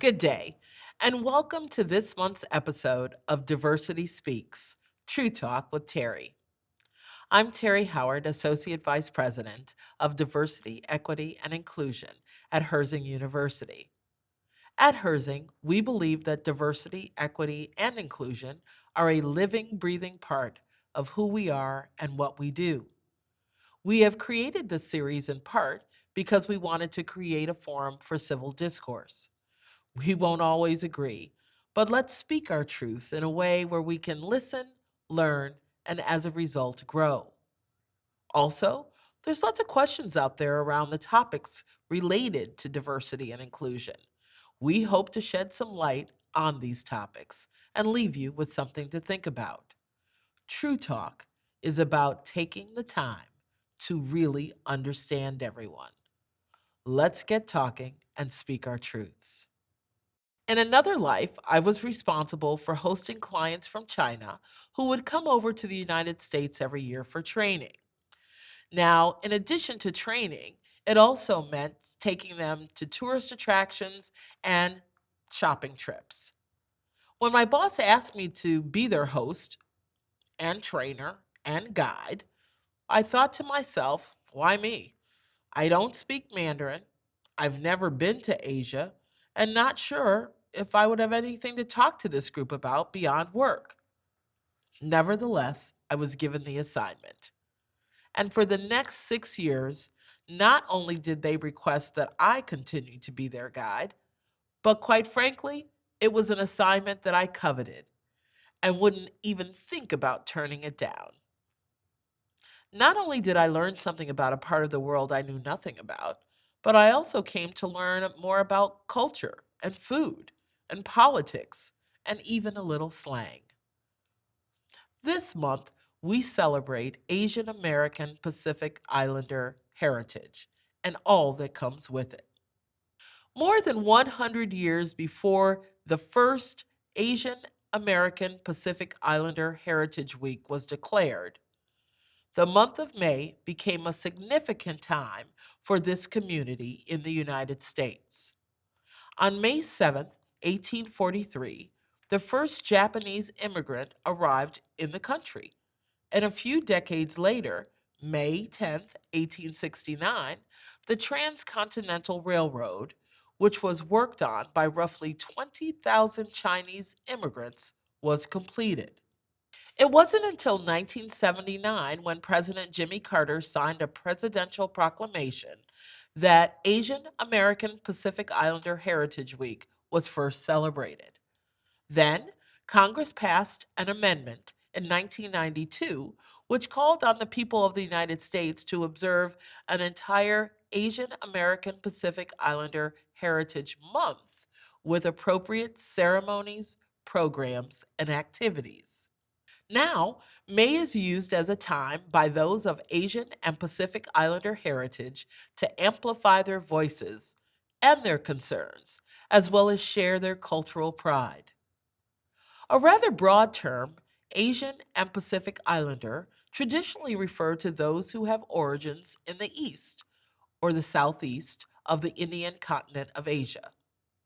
Good day, and welcome to this month's episode of Diversity Speaks True Talk with Terri. I'm Terri Howard, Associate Vice President of Diversity, Equity, and Inclusion at Herzing University. At Herzing, we believe that diversity, equity, and inclusion are a living, breathing part of who we are and what we do. We have created this series in part because we wanted to create a forum for civil discourse. We won't always agree, but let's speak our truths in a way where we can listen, learn, and as a result, grow. Also, there's lots of questions out there around the topics related to diversity and inclusion. We hope to shed some light on these topics and leave you with something to think about. True Talk is about taking the time to really understand everyone. Let's get talking and speak our truths. In another life, I was responsible for hosting clients from China who would come over to the United States every year for training. Now, in addition to training, it also meant taking them to tourist attractions and shopping trips. When my boss asked me to be their host and trainer and guide, I thought to myself, why me? I don't speak Mandarin. I've never been to Asia and not sure if I would have anything to talk to this group about beyond work. Nevertheless, I was given the assignment. And for the next 6 years, not only did they request that I continue to be their guide, but quite frankly, it was an assignment that I coveted and wouldn't even think about turning it down. Not only did I learn something about a part of the world I knew nothing about, but I also came to learn more about culture and food and politics and even a little slang. This month, we celebrate Asian American Pacific Islander heritage and all that comes with it. More than 100 years before the first Asian American Pacific Islander Heritage Week was declared, the month of May became a significant time for this community in the United States. On May 7th, 1843, the first Japanese immigrant arrived in the country, and a few decades later, May 10th, 1869, the Transcontinental Railroad, which was worked on by roughly 20,000 Chinese immigrants, was completed. It wasn't until 1979 when President Jimmy Carter signed a presidential proclamation that Asian American Pacific Islander Heritage Week was first celebrated. Then, Congress passed an amendment in 1992 which called on the people of the United States to observe an entire Asian American Pacific Islander Heritage Month with appropriate ceremonies, programs, and activities. Now, May is used as a time by those of Asian and Pacific Islander heritage to amplify their voices and their concerns, as well as share their cultural pride. A rather broad term, Asian and Pacific Islander traditionally refer to those who have origins in the East or the Southeast of the Indian continent of Asia,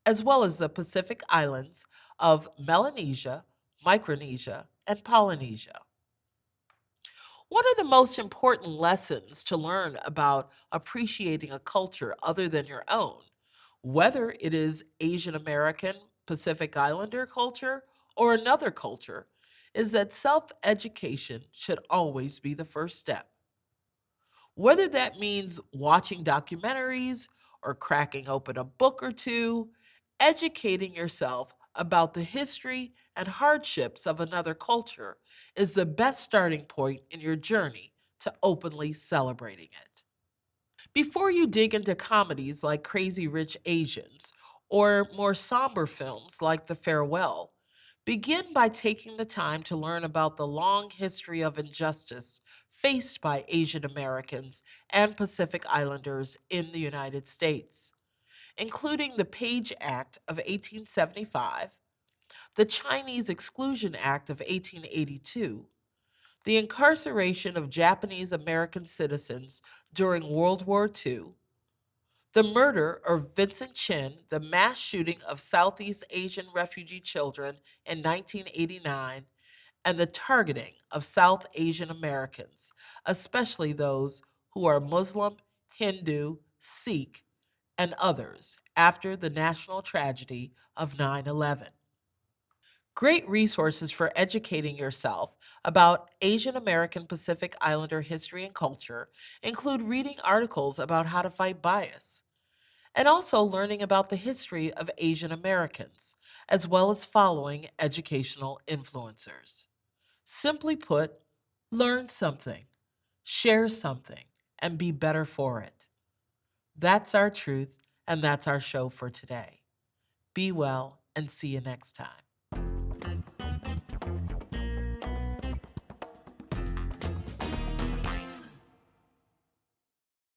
as well as the Pacific Islands of Melanesia, Micronesia, and Polynesia. One of the most important lessons to learn about appreciating a culture other than your own, whether it is Asian American, Pacific Islander culture, or another culture, is that self education should always be the first step. Whether that means watching documentaries or cracking open a book or two, educating yourself about the history and hardships of another culture is the best starting point in your journey to openly celebrating it. Before you dig into comedies like Crazy Rich Asians or more somber films like The Farewell, begin by taking the time to learn about the long history of injustice faced by Asian Americans and Pacific Islanders in the United States, including the Page Act of 1875, the Chinese Exclusion Act of 1882, the incarceration of Japanese American citizens during World War II, The murder of Vincent Chin, the mass shooting of Southeast Asian refugee children in 1989, and the targeting of South Asian Americans, especially those who are Muslim, Hindu, Sikh, and others, after the national tragedy of 9/11. Great resources for educating yourself about Asian American Pacific Islander history and culture include reading articles about how to fight bias and also learning about the history of Asian Americans, as well as following educational influencers. Simply put, learn something, share something, and be better for it. That's our truth, and that's our show for today. Be well, and see you next time.